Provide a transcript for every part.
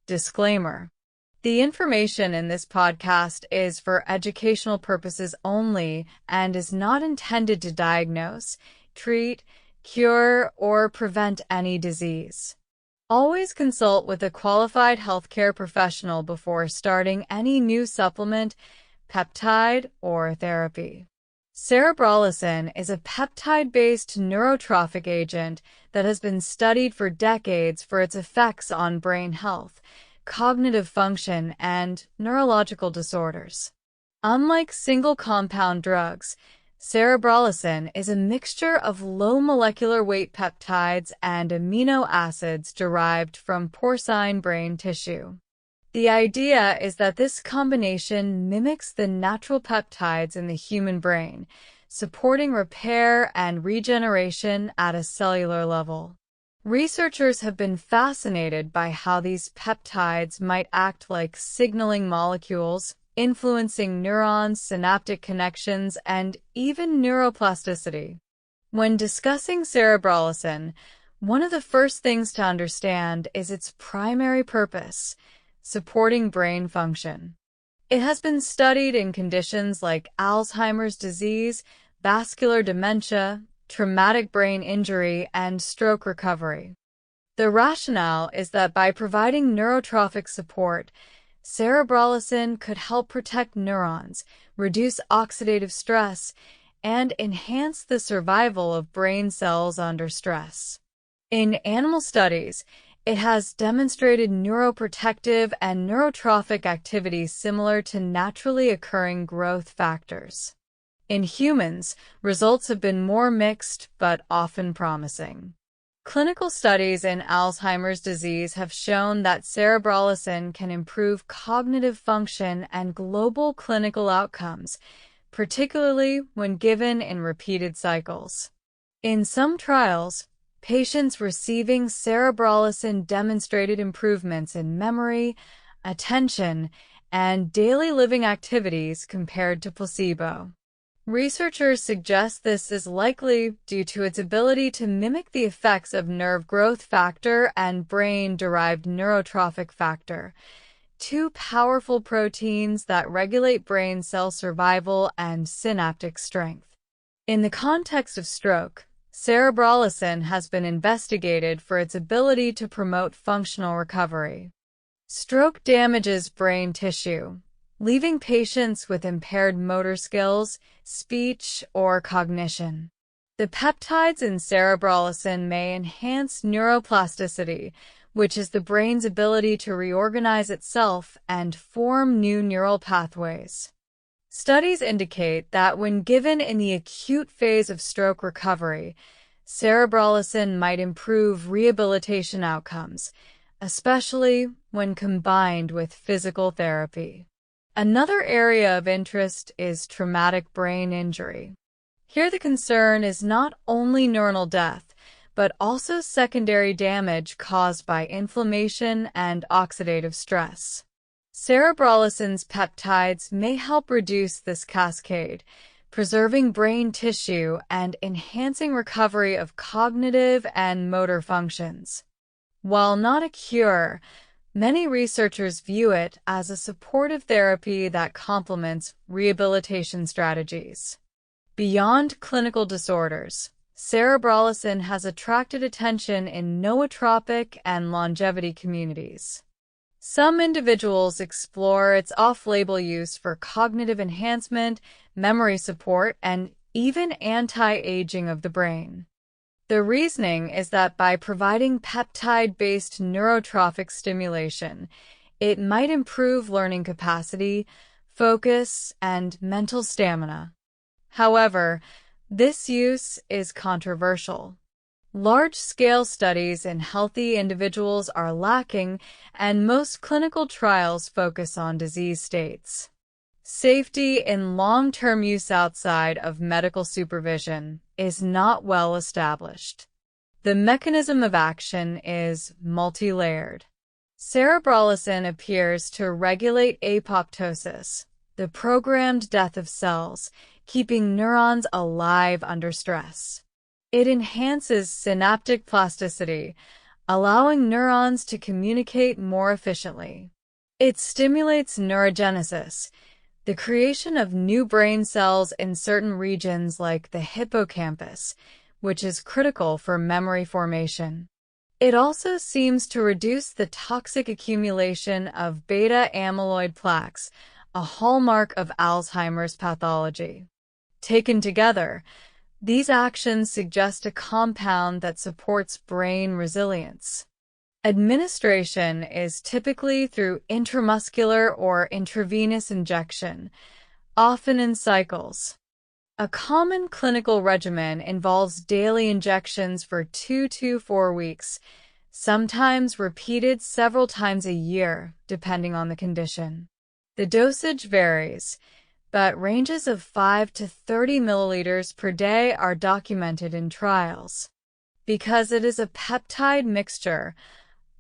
Disclaimer: the information in this podcast is for educational purposes only and is not intended to diagnose, treat, cure, or prevent any disease. Always consult with a qualified healthcare professional before starting any new supplement, peptide, or therapy. Cerebrolysin is a peptide-based neurotrophic agent that has been studied for decades for its effects on brain health, cognitive function, and neurological disorders. Unlike single compound drugs, cerebrolysin is a mixture of low molecular weight peptides and amino acids derived from porcine brain tissue. The idea is that this combination mimics the natural peptides in the human brain, supporting repair and regeneration at a cellular level. Researchers have been fascinated by how these peptides might act like signaling molecules, influencing neurons, synaptic connections, and even neuroplasticity. When discussing cerebrolysin, one of the first things to understand is its primary purpose: supporting brain function. It has been studied in conditions like Alzheimer's disease, vascular dementia, traumatic brain injury, and stroke recovery. The rationale is that by providing neurotrophic support, cerebrolysin could help protect neurons, reduce oxidative stress, and enhance the survival of brain cells under stress. In animal studies, it has demonstrated neuroprotective and neurotrophic activity similar to naturally occurring growth factors. In humans, results have been more mixed but often promising. Clinical studies in Alzheimer's disease have shown that cerebrolysin can improve cognitive function and global clinical outcomes, particularly when given in repeated cycles. In some trials, patients receiving cerebrolysin demonstrated improvements in memory, attention, and daily living activities compared to placebo. Researchers suggest this is likely due to its ability to mimic the effects of nerve growth factor and brain-derived neurotrophic factor, two powerful proteins that regulate brain cell survival and synaptic strength. In the context of stroke, cerebrolysin has been investigated for its ability to promote functional recovery. Stroke damages brain tissue, leaving patients with impaired motor skills, speech, or cognition. The peptides in cerebrolysin may enhance neuroplasticity, which is the brain's ability to reorganize itself and form new neural pathways. Studies indicate that when given in the acute phase of stroke recovery, cerebrolysin might improve rehabilitation outcomes, especially when combined with physical therapy. Another area of interest is traumatic brain injury. Here the concern is not only neuronal death, but also secondary damage caused by inflammation and oxidative stress. Cerebrolysin's peptides may help reduce this cascade, preserving brain tissue and enhancing recovery of cognitive and motor functions. While not a cure, many researchers view it as a supportive therapy that complements rehabilitation strategies. Beyond clinical disorders, cerebrolysin has attracted attention in nootropic and longevity communities. Some individuals explore its off-label use for cognitive enhancement, memory support, and even anti-aging of the brain. The reasoning is that by providing peptide-based neurotrophic stimulation, it might improve learning capacity, focus, and mental stamina. However, this use is controversial. Large-scale studies in healthy individuals are lacking, and most clinical trials focus on disease states. Safety in long-term use outside of medical supervision is not well established. The mechanism of action is multi-layered. Cerebrolysin appears to regulate apoptosis, the programmed death of cells, keeping neurons alive under stress. It enhances synaptic plasticity, allowing neurons to communicate more efficiently. It stimulates neurogenesis, the creation of new brain cells in certain regions like the hippocampus, which is critical for memory formation. It also seems to reduce the toxic accumulation of beta amyloid plaques, a hallmark of Alzheimer's pathology. Taken together, these actions suggest a compound that supports brain resilience. Administration is typically through intramuscular or intravenous injection, often in cycles. A common clinical regimen involves daily injections for 2 to 4 weeks, sometimes repeated several times a year, depending on the condition. The dosage varies, but ranges of 5 to 30 milliliters per day are documented in trials. Because it is a peptide mixture,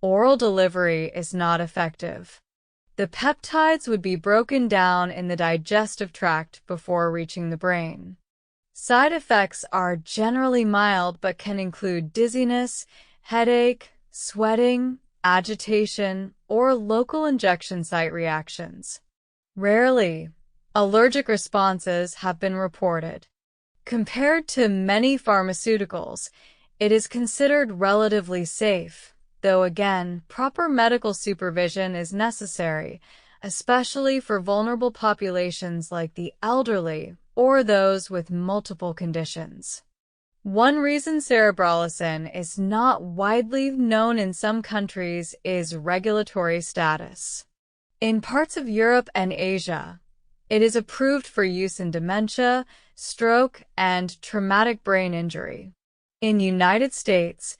oral delivery is not effective. The peptides would be broken down in the digestive tract before reaching the brain. Side effects are generally mild but can include dizziness, headache, sweating, agitation, or local injection site reactions. Rarely, allergic responses have been reported. Compared to many pharmaceuticals, it is considered relatively safe, though again, proper medical supervision is necessary, especially for vulnerable populations like the elderly or those with multiple conditions. One reason cerebrolysin is not widely known in some countries is regulatory status. In parts of Europe and Asia, it is approved for use in dementia, stroke, and traumatic brain injury. In the United States,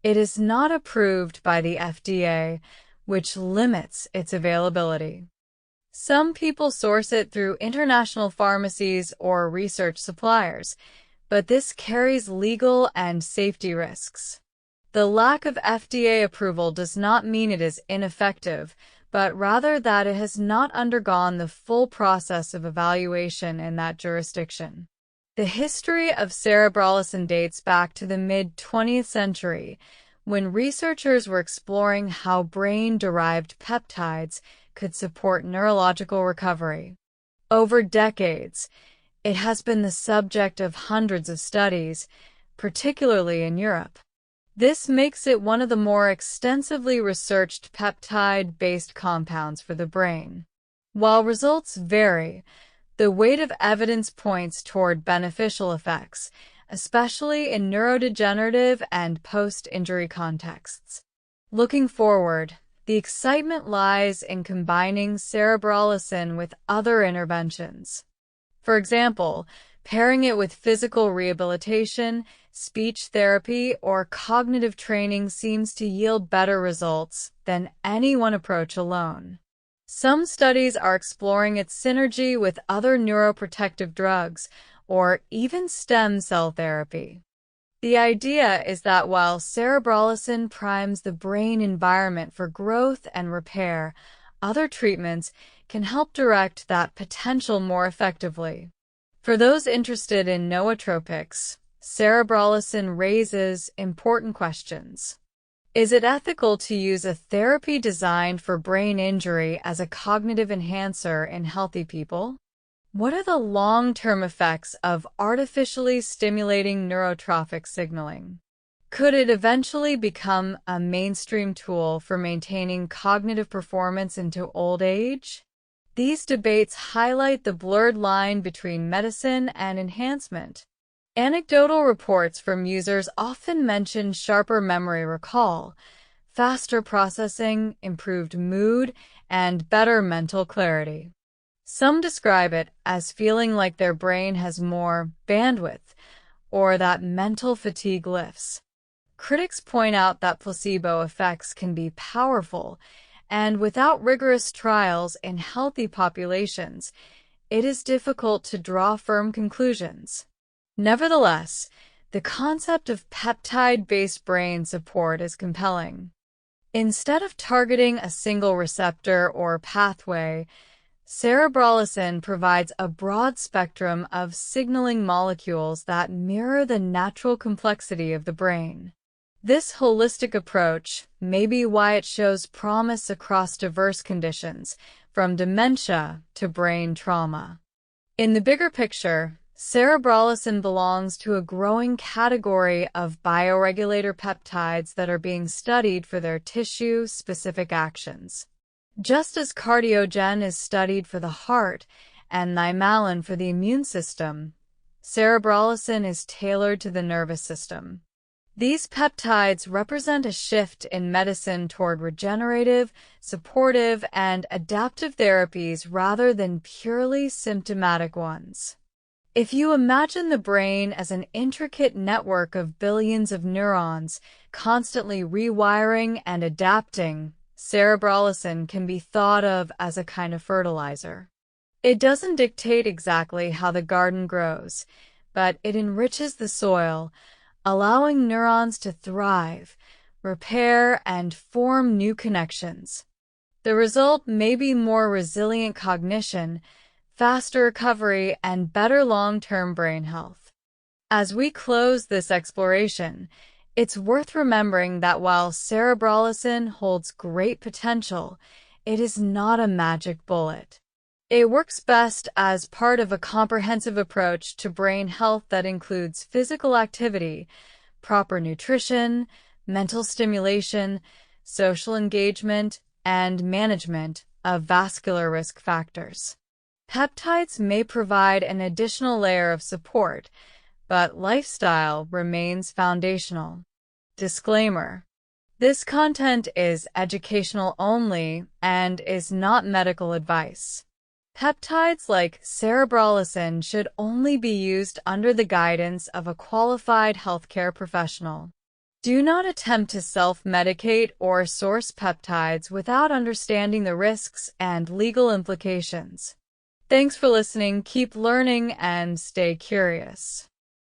it is not approved by the FDA, which limits its availability. Some people source it through international pharmacies or research suppliers, but this carries legal and safety risks. The lack of FDA approval does not mean it is ineffective, but rather that it has not undergone the full process of evaluation in that jurisdiction. The history of cerebrolysin dates back to the mid-20th century, when researchers were exploring how brain-derived peptides could support neurological recovery. Over decades, it has been the subject of hundreds of studies, particularly in Europe. This makes it one of the more extensively researched peptide-based compounds for the brain. While results vary, the weight of evidence points toward beneficial effects, especially in neurodegenerative and post-injury contexts. Looking forward, the excitement lies in combining cerebrolysin with other interventions. For example, pairing it with physical rehabilitation, speech therapy, or cognitive training seems to yield better results than any one approach alone. Some studies are exploring its synergy with other neuroprotective drugs or even stem cell therapy. The idea is that while cerebrolysin primes the brain environment for growth and repair, other treatments can help direct that potential more effectively. For those interested in nootropics, cerebrolysin raises important questions. Is it ethical to use a therapy designed for brain injury as a cognitive enhancer in healthy people? What are the long-term effects of artificially stimulating neurotrophic signaling? Could it eventually become a mainstream tool for maintaining cognitive performance into old age? These debates highlight the blurred line between medicine and enhancement. Anecdotal reports from users often mention sharper memory recall, faster processing, improved mood, and better mental clarity. Some describe it as feeling like their brain has more bandwidth, or that mental fatigue lifts. Critics point out that placebo effects can be powerful, and without rigorous trials in healthy populations, it is difficult to draw firm conclusions. Nevertheless, the concept of peptide-based brain support is compelling. Instead of targeting a single receptor or pathway, cerebrolysin provides a broad spectrum of signaling molecules that mirror the natural complexity of the brain. This holistic approach may be why it shows promise across diverse conditions, from dementia to brain trauma. In the bigger picture, cerebrolysin belongs to a growing category of bioregulator peptides that are being studied for their tissue-specific actions. Just as cardiogen is studied for the heart and nymalin for the immune system, cerebrolysin is tailored to the nervous system. These peptides represent a shift in medicine toward regenerative, supportive, and adaptive therapies rather than purely symptomatic ones. If you imagine the brain as an intricate network of billions of neurons, constantly rewiring and adapting, cerebrolysin can be thought of as a kind of fertilizer. It doesn't dictate exactly how the garden grows, but it enriches the soil, allowing neurons to thrive, repair, and form new connections. The result may be more resilient cognition, faster recovery, and better long-term brain health. As we close this exploration, it's worth remembering that while cerebrolysin holds great potential, it is not a magic bullet. It works best as part of a comprehensive approach to brain health that includes physical activity, proper nutrition, mental stimulation, social engagement, and management of vascular risk factors. Peptides may provide an additional layer of support, but lifestyle remains foundational. Disclaimer: this content is educational only and is not medical advice. Peptides like cerebrolysin should only be used under the guidance of a qualified healthcare professional. Do not attempt to self-medicate or source peptides without understanding the risks and legal implications. Thanks for listening, keep learning, and stay curious.